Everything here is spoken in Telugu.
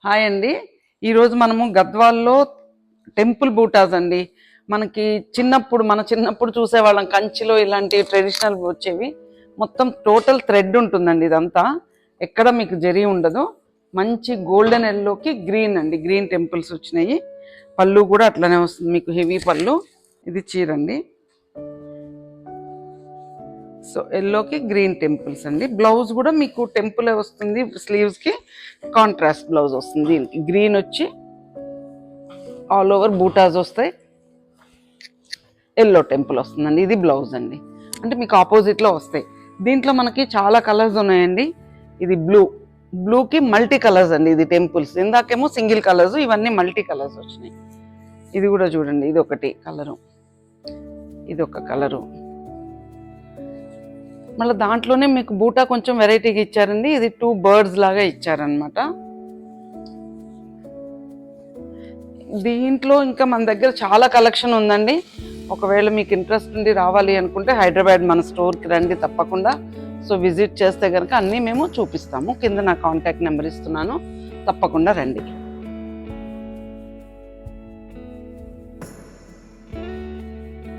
హాయ్ అండి. ఈరోజు మనము గద్వాల్లో టెంపుల్ బూటాస్ అండి. మన చిన్నప్పుడు చూసేవాళ్ళం కంచిలో ఇలాంటి ట్రెడిషనల్ వచ్చేవి. మొత్తం టోటల్ థ్రెడ్ ఉంటుందండి. ఇదంతా ఎక్కడ మీకు జరీ ఉండదు. మంచి గోల్డెన్ ఎల్లోకి గ్రీన్ అండి, గ్రీన్ టెంపుల్స్ వచ్చినాయి. పళ్ళు కూడా అట్లనే వస్తుంది మీకు, హెవీ పళ్ళు. ఇది చీరండి. సో ఎల్లోకి గ్రీన్ టెంపుల్స్ అండి. బ్లౌజ్ కూడా మీకు టెంపుల్ వస్తుంది, స్లీవ్స్కి కాంట్రాస్ట్ బ్లౌజ్ వస్తుంది. దీనికి గ్రీన్ వచ్చి ఆల్ ఓవర్ బూటాస్ వస్తాయి, ఎల్లో టెంపుల్ వస్తుందండి. ఇది బ్లౌజ్ అండి, అంటే మీకు ఆపోజిట్లో వస్తాయి. దీంట్లో మనకి చాలా కలర్స్ ఉన్నాయండి. ఇది బ్లూకి మల్టీ కలర్స్ అండి. ఇది టెంపుల్స్, ఇందాకేమో సింగిల్ కలర్స్, ఇవన్నీ మల్టీ కలర్స్ వచ్చినాయి. ఇది కూడా చూడండి, ఇది ఒకటి కలరు, ఇది ఒక కలరు. మళ్ళీ దాంట్లోనే మీకు బూటా కొంచెం వెరైటీగా ఇచ్చారండి. ఇది 2 బర్డ్స్ లాగా ఇచ్చారనమాట. దీంట్లో ఇంకా మన దగ్గర చాలా కలెక్షన్ ఉందండి. ఒకవేళ మీకు ఇంట్రెస్ట్ ఉండి రావాలి అనుకుంటే హైదరాబాద్ మన స్టోర్కి రండి తప్పకుండా. సో విజిట్ చేస్తే కనుక అన్నీ మేము చూపిస్తాము. కింద నా కాంటాక్ట్ నెంబర్ ఇస్తున్నాను, తప్పకుండా రండి.